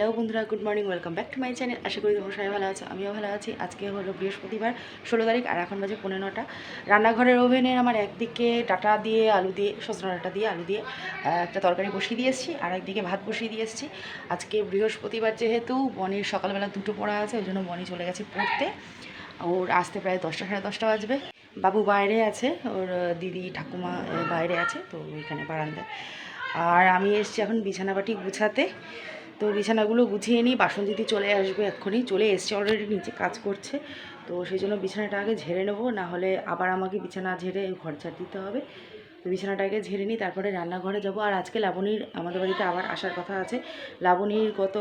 Hello বন্ধুরা, good morning, welcome back to my channel. আশা করি তোমরা সবাই ভালো আছো, আমিও ভালো আছি। আজকে হলো বৃহস্পতিবার 16 তারিখ আর এখন বাজে 9:15। রান্নাঘরের ওভেনে আমার একদিকে ডাটা দিয়ে আলু দিয়ে সজনা ডাটা দিয়ে আলু দিয়ে একটা তরকারি বসিয়ে দিয়ে এসেছি, আর একদিকে ভাত বসিয়ে দিয়ে এসেছি। আজকে বৃহস্পতিবার যেহেতু বনির সকালবেলা দুটো পড়া আছে, ওই জন্য বনি চলে গেছে পড়তে। ওর আসতে প্রায় 10টা সাড়ে 10টা বাজবে। বাবু বাইরে আছে, ওর দিদি ঠাকুমা বাইরে আছে, তো ওইখানে বারান্দায়। আর আমি এসেছি এখন বিছানাবাটি গুছাতে। তো বিছানাগুলো গুছিয়ে নিই, বাসন দিদি চলে আসবে এক্ষুনি, চলে এসছে অলরেডি, নিচে কাজ করছে। তো সেই জন্য বিছানাটা আগে ঝেড়ে নেবো, না হলে আবার আমাকে বিছানা ঝেড়ে ঘর ঝাড় দিতে হবে। তো বিছানাটাকে ঝেড়ে নিই, তারপরে রান্নাঘরে যাব। আর আজকে লাবণীর আমাদের বাড়িতে আবার আসার কথা আছে। লাবণীর গত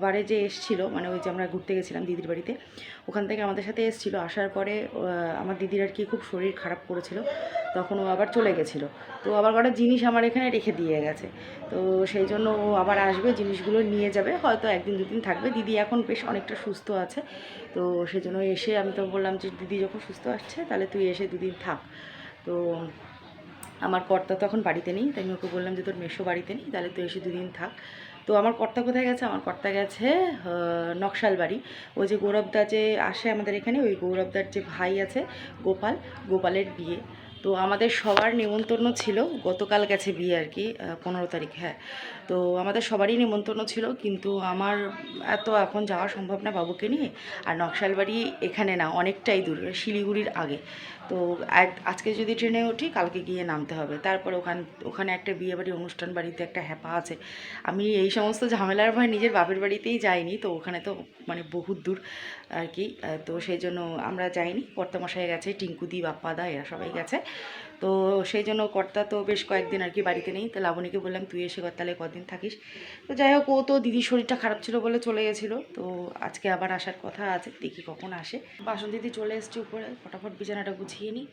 বারে যে এসেছিলো, মানে ওই যে আমরা ঘুরতে গেছিলাম দিদির বাড়িতে, ওখান থেকে আমাদের সাথে এসেছিলো। আসার পরে আমার দিদির আর কি খুব শরীর খারাপ করেছিল, তখন ও আবার চলে গেছিলো। তো আবার কটা জিনিস আমার এখানে রেখে দিয়ে গেছে, তো সেই জন্য ও আবার আসবে, জিনিসগুলো নিয়ে যাবে, হয়তো একদিন দুদিন থাকবে। দিদি এখন বেশ অনেকটা সুস্থ আছে, তো সেই জন্য এসে আমি তো বললাম যে দিদি যখন সুস্থ আসছে তাহলে তুই এসে দুদিন থাক। তো আমার কর্তা তো এখন বাড়িতে নেই, তাই আমি ওকে বললাম যে তোর মেসো বাড়িতে নেই, তাহলে তুই এসে দুদিন থাক। তো আমার কর্তা কোথায় গেছে? আমার কর্তা গেছে নকশাল বাড়ি। ওই যে গৌরবদা যে আসে আমাদের এখানে, ওই গৌরবদার যে ভাই আছে গোপালের বিয়ে। তো আমাদের সবার নেমন্তন্ন ছিল, গতকাল গেছে বিয়ে আর কি, 15 তারিখ। হ্যাঁ, তো আমাদের সবারই নেমন্তন্ন ছিল, কিন্তু আমার এত এখন যাওয়া সম্ভব না বাবুকে নিয়ে। আর নকশাল বাড়ি এখানে না, অনেকটাই দূর, শিলিগুড়ির আগে। তো আজকে যদি ট্রেনে উঠি, কালকে গিয়ে নামতে হবে। তারপরে ওখানে একটা বিয়ে বাড়ি অনুষ্ঠান বাড়িতে একটা হ্যাপা আছে। আমি এই সমস্ত ঝামেলার ভয় নিজের বাপের বাড়িতেই যাইনি, তো ওখানে তো মানে বহুত দূর আর কি। তো সেই জন্য আমরা যাইনি। কর্তামশাই গেছে, টিঙ্কুদি, বাপ্পাদা, এরা সবাই গেছে। তো সেই জন্য কর্তা তো বেশ কয়েকদিন আর কি বাড়িতে নেই। তো লাবণীকে বললাম তুই এসে তাহলে কদিন থাকিস। তো যাই হোক, ও তো দিদির শরীরটা খারাপ ছিল বলে চলে গেছিলো। তো আজকে আবার আসার কথা আছে, দেখি কখন আসে। বাসন দিদি চলে এসছে উপরে, ফটাফট বিছানাটা গুছিয়ে নিই।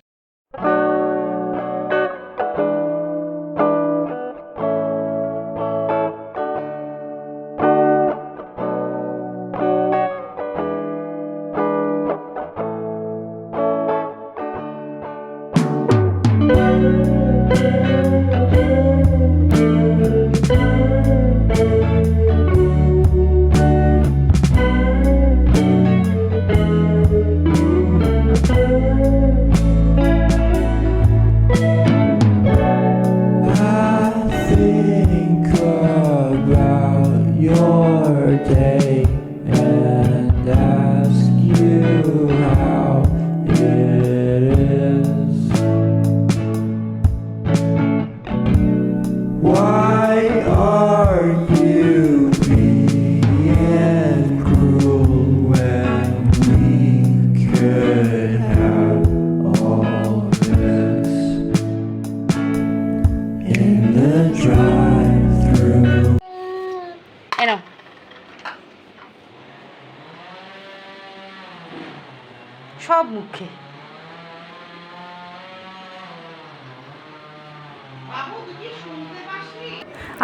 সব মুখে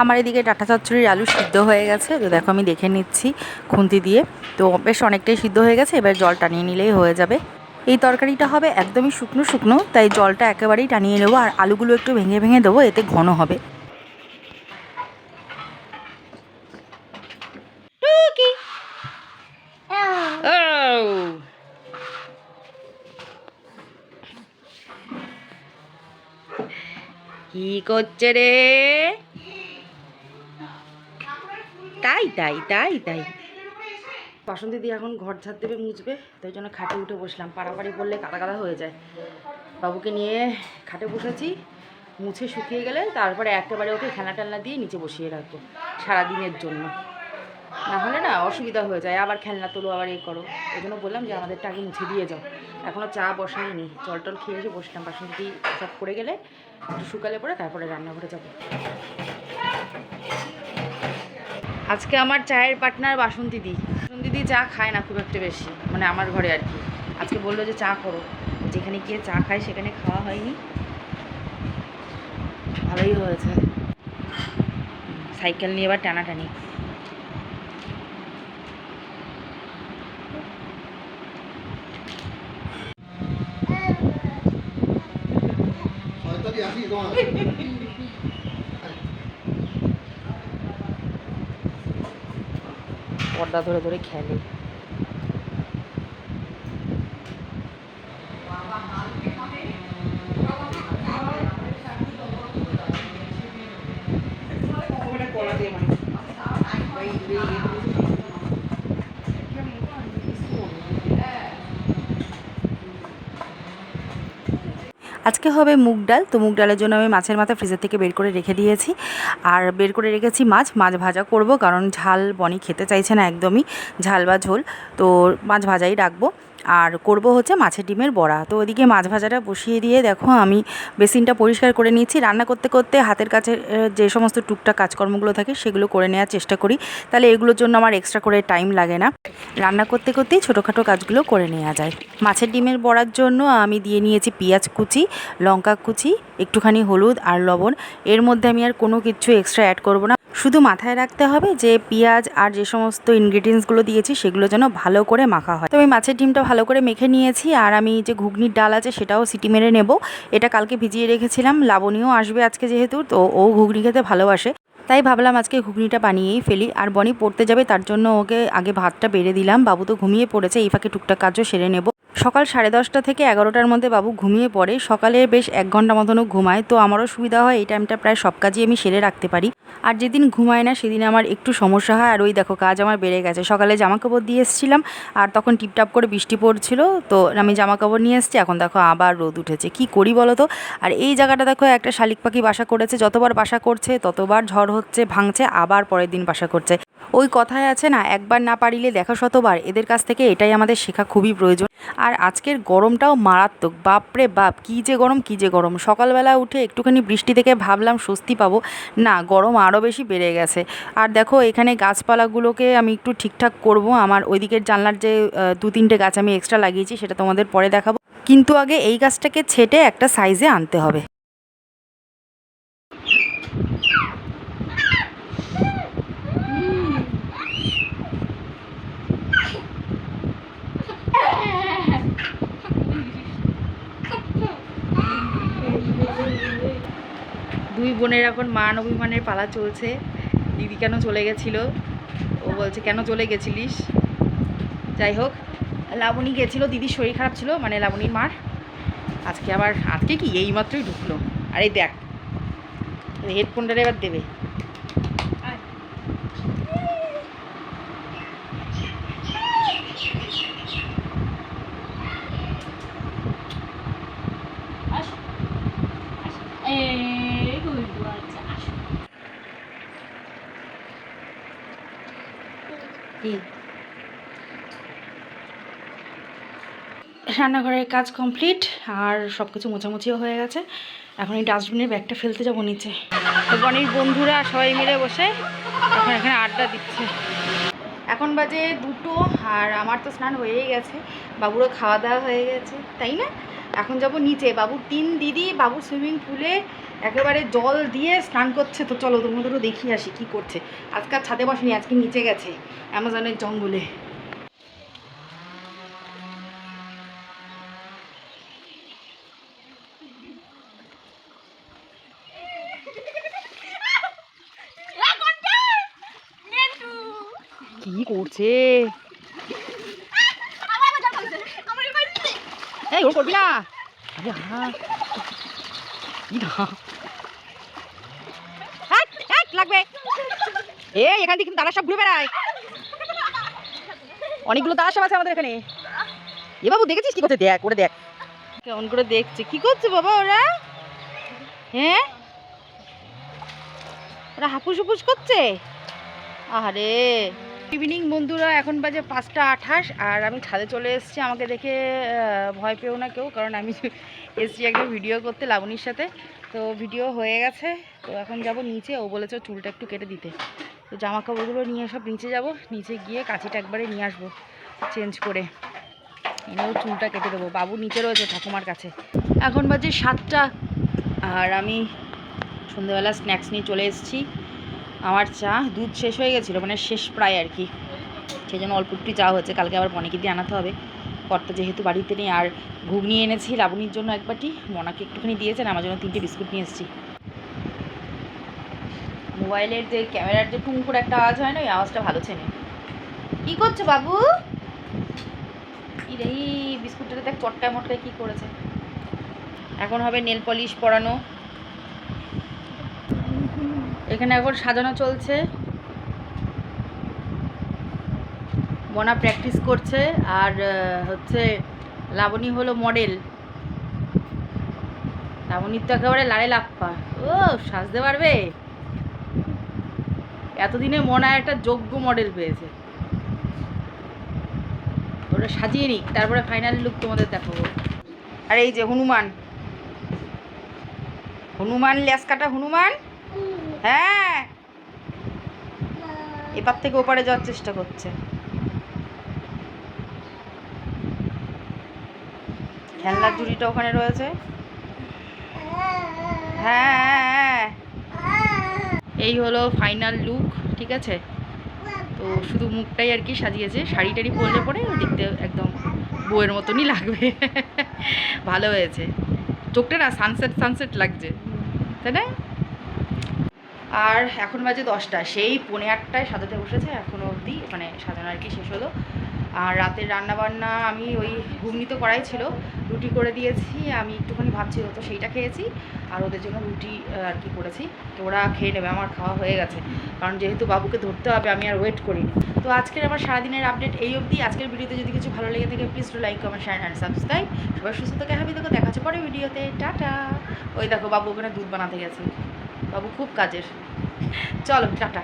আমার এদিকে ডাঁটা চচ্চড়ির আলু সিদ্ধ হয়ে গেছে। তো দেখো আমি দেখে নিচ্ছি খুন্তি দিয়ে, তো বেশ অনেকটাই সিদ্ধ হয়ে গেছে। এবার জল টানিয়ে নিলেই হয়ে যাবে। এই তরকারিটা হবে একদমই শুকনো শুকনো, তাই জলটা একেবারেই টানিয়ে নেবো। আর আলুগুলো একটু ভেঙে ভেঙে দেবো, এতে ঘন হবে। কি করছে রে? তাই তাই তাই তাই বাসন দিদি এখন ঘর ঝাড় দেবে, মুছবে, তাই জন্য খাটে উঠে বসলাম। পাড়াপাড়ি বললে কাদা কাদা হয়ে যায়। বাবুকে নিয়ে খাটে বসেছি, মুছে শুকিয়ে গেলে তারপরে একেবারে ওকে খেলনা টেলনা দিয়ে নিচে বসিয়ে রাখবো সারাদিনের জন্য, না হলে না অসুবিধা হয়ে যায়। আবার খেলনা তোলো, আবার এই করো। ওই জন্য বললাম যে আমাদেরটা আগে মুছে দিয়ে যাও। এখনও চা বসাইনি, জল টল খেয়ে এসে বসলাম। বাসন দিদি সব পড়ে গেলে একটু শুকালে পরে তারপরে রান্নাঘরে যাবো। আজকে আমার চায়ের পার্টনার বাসন দিদি চা খায় না খুব একটা বেশি, মানে আমার ঘরে আর কি। আজকে বললো যে চা করো, যেখানে গিয়ে চা খাই সেখানে খাওয়া হয়নি, ভালোই হয়েছে। সাইকেল নিয়ে এবার টানাটানি। পর্দা ধরে ধরে খেলে। আজকে হবে মুগ ডাল। তো মুগ ডালের জন্য আমি মাছের মাথা ফ্রিজের থেকে বের করে রেখে দিয়েছি, আর বের করে রেখেছি মাছ ভাজা করব, কারণ ঝাল বনি খেতে চাইছে না একদমই, ঝাল বা ঝোল। তো মাছ ভাজাই রাখবো। আর করব হচ্ছে মাছের ডিমের বড়া। তো ওদিকে মাছ ভাজাটা বসিয়ে দিয়ে দেখো আমি বেসিনটা পরিষ্কার করে নিচ্ছি। রান্না করতে করতে হাতের কাছে যে সমস্ত টুকটাক কাজকর্মগুলো থাকে সেগুলো করে নেওয়ার চেষ্টা করি, তাহলে এগুলোর জন্য আমার এক্সট্রা করে টাইম লাগে না। রান্না করতে করতেই ছোটোখাটো কাজগুলো করে নেওয়া যায়। মাছের ডিমের বড়ার জন্য আমি দিয়ে নিয়েছি পেঁয়াজ কুচি, লঙ্কা কুচি, একটুখানি হলুদ আর লবণ। এর মধ্যে আমি আর কোনো কিছু এক্সট্রা অ্যাড করব না। শুধু মাথায় রাখতে হবে যে পেঁয়াজ আর যে সমস্ত ইনগ্রিডিয়েন্টসগুলো দিয়েছি সেগুলো যেন ভালো করে মাখা হয়। তো আমি মাছের ডিমটা ভালো করে মেখে নিয়েছি, আর আমি যে ঘুগনির ডাল আছে সেটাও সিটি মেরে নেব। এটা কালকে ভিজিয়ে রেখেছিলাম। লাবণীও আসবে আজকে যেহেতু, তো ও ঘুগনি খেতে ভালোবাসে, তাই ভাবলাম আজকে ঘুগনিটা বানিয়েই ফেলি। আর বনি পড়তে যাবে, তার জন্য ওকে আগে ভাতটা বেড়ে দিলাম। বাবু তো ঘুমিয়ে পড়েছে, এই ফাঁকে টুকটাক কাজও সেরে নেব। সকাল 10:30 থেকে 11টার মধ্যে বাবু ঘুমিয়ে পড়ে। সকালে বেশ 1 ঘন্টা মতনও ঘুমায়, তো আমারও সুবিধা হয়, এই টাইমটা প্রায় সব কাজই আমি সেরে রাখতে পারি। আর যেদিন ঘুমায় না সেদিন আমার একটু সমস্যা হয়। আর ওই দেখো কাজ আমার বেড়ে গেছে। সকালে জামাকাপড় দিয়ে এসেছিলাম, আর তখন টিপটাপ করে বৃষ্টি পড়ছিল, তো আমি জামাকাপড় নিয়ে এসেছি। এখন দেখো আবার রোদ উঠেছে, কি করি বলো তো। আর এই জায়গাটা দেখো একটা শালিক পাখি বাসা করেছে, যতবার বাসা করছে ততবার ঝড় হচ্ছে, ভাঙছে, আবার পরের দিন বাসা করছে। ওই কথায় আছে না, একবার না পারিলে দেখা শতবার। এদের কাছ থেকে এটাই আমাদের শেখা খুবই প্রয়োজন। আর আজকের গরমটাও মারাত্মক, বাপরে বাপ, কী যে গরম, কী যে গরম। সকালবেলা উঠে একটুখানি বৃষ্টি থেকে ভাবলাম স্বস্তি পাবো, না, গরম আরও বেশি বেড়ে গেছে। আর দেখো এখানে গাছপালাগুলোকে আমি একটু ঠিকঠাক করব। আমার ওইদিকের জানলার যে 2-3টে গাছ আমি এক্সট্রা লাগিয়েছি সেটা তোমাদের পরে দেখাবো, কিন্তু আগে এই গাছটাকে ছেটে একটা সাইজে আনতে হবে। দুই বোনের এখন মান অভিমানের পালা চলছে। দিদি কেন চলে গেছিল, ও বলছে কেন চলে গেছিলিস। যাই হোক, লাবণী গেছিলো, দিদির শরীর খারাপ ছিল, মানে লাবণীর মার। আজকে কি এইমাত্রই ঢুকলো। আর এই দেখ, হেডফোনটা এবার দেবে। কি রান্নাঘরের কাজ কমপ্লিট, আর সব কিছু মোছামুছিও হয়ে গেছে। এখন এই ডাস্টবিনের ব্যাগটা ফেলতে যাবো নিচে। বনির বন্ধুরা সবাই মিলে বসে এখন এখানে আড্ডা দিচ্ছে। এখন বাজে 2টো, আর আমার তো স্নান হয়েই গেছে, বাবুরও খাওয়া দাওয়া হয়ে গেছে, তাই না? এখন যাব নিচে। বাবুর 3 দিদি বাবু সুইমিং পুলে একেবারে জল দিয়ে স্নান করছে। তো চলো তোমাদেরও দেখিয়ে আসি কী করছে। আজকাল ছাদে বসেনি, আজকে নিচে গেছে অ্যামাজনের জঙ্গলে। কি করছে? এই ওর করবি না, লাগবে। এই এখান থেকে কিন্তু তারা সব ঘুরে বেড়ায়, অনেকগুলো তারা সব আছে আমাদের এখানে। এ বাবু দেখেছিস কি করছে? দেখ করে দেখ, কেমন করে দেখছে। কি করছে বাবা ওরা? হ্যাঁ, ওরা হাপুস হুপুস করছে। আরে ইভিনিং বন্ধুরা, এখন বাজে 5টা 28, আর আমি ছাদে চলে এসেছি। আমাকে দেখে ভয় পেও না কেউ, কারণ আমি এসেছি একটা ভিডিও করতে লাবণীর সাথে। তো ভিডিও হয়ে গেছে, তো এখন যাব নিচে। ও বলেছে চুলটা একটু কেটে দিতে, তো জামা কাপড়গুলো নিয়ে সব নিচে যাব। নিচে গিয়ে কাঁচিটা একবারে নিয়ে আসবো চেঞ্জ করে, এনেও চুলটা কেটে দেবো। বাবু নিচে রয়েছে ঠাকুমার কাছে। এখন বাজে 7টা, আর আমি সন্ধ্যেবেলা স্ন্যাক্স নিয়ে চলে এসেছি। আমার চা, দুধ শেষ হয়ে গেছিলো, মানে শেষ প্রায় আর কি, সেই জন্য অল্প একটু চা হচ্ছে। কালকে আবার মনেকে দিয়ে আনাতে হবে, কর্তা যেহেতু বাড়িতে নেই। আর ঘুগনি এনেছি লাবণীর জন্য 1 বাটি, মনাকে একটুখানি দিয়েছেন, আমার জন্য 3টে বিস্কুট নিয়ে এসেছি। মোবাইলের যে ক্যামেরার যে টুং করে একটা আওয়াজ হয় না, ওই আওয়াজটা ভালো চেনে। কি করছো বাবু? এই বিস্কুটটা দেখ চটকায় মটকায় কি করেছে। এখন হবে নেল পলিশ পরানো। এখানে এখন সাজানো চলছে, মনা প্র্যাকটিস করছে, আর হচ্ছে লাবণী হলো মডেল। লাবণীর তো একেবারে লাড়ে লাপ্পা। ও সাজতে পারবে, এতদিনে মনা একটা যোগ্য মডেল পেয়েছে। ওটা সাজিয়ে নিক, তারপরে ফাইনাল লুক তোমাদের দেখাবো। আর এই যে হনুমান, হনুমান ল্যাস কাটা হনুমান। হ্যাঁ, এপার থেকে ওপারে যাওয়ার চেষ্টা করছে। খেলনার ঝুড়িটা ওখানে রয়েছে। হ্যাঁ, এই হলো ফাইনাল লুক, ঠিক আছে। তো শুধু মুখটাই আর কি সাজিয়েছে, শাড়ি টাড়ি পরলে পরে দেখতে একদম বউয়ের মতনই লাগবে। ভালো হয়েছে, চোখটা না সানসেট সানসেট লাগছে, তাই না? আর এখন বাজে 10টা, সেই 7:45 সাজাতে বসেছে, এখনও অবধি মানে সাজানো আর কি শেষ হলো। আর রাতের রান্নাবান্না আমি ওই ঘুগনি তো করাই ছিল, রুটি করে দিয়েছি, আমি একটুখানি ভাত ছিল তো সেইটা খেয়েছি, আর ওদের জন্য রুটি আর কি করেছি, তো ওরা খেয়ে নেবে, আমার খাওয়া হয়ে গেছে, কারণ যেহেতু বাবুকে ধরতে হবে আমি আর ওয়েট করিনি। তো আজকের আমার সারাদিনের আপডেট এই অবধি। আজকের ভিডিওতে যদি কিছু ভালো লেগে থাকে please to like comment share and subscribe. সবাই সুস্থ থেকে হ্যাপি থেকে দেখা হচ্ছে পরে ভিডিওতে, টাটা। ওই দেখো বাবু ওখানে দুধ বানাতে গেছে, বাবু খুব কাজের। চলো টাটা।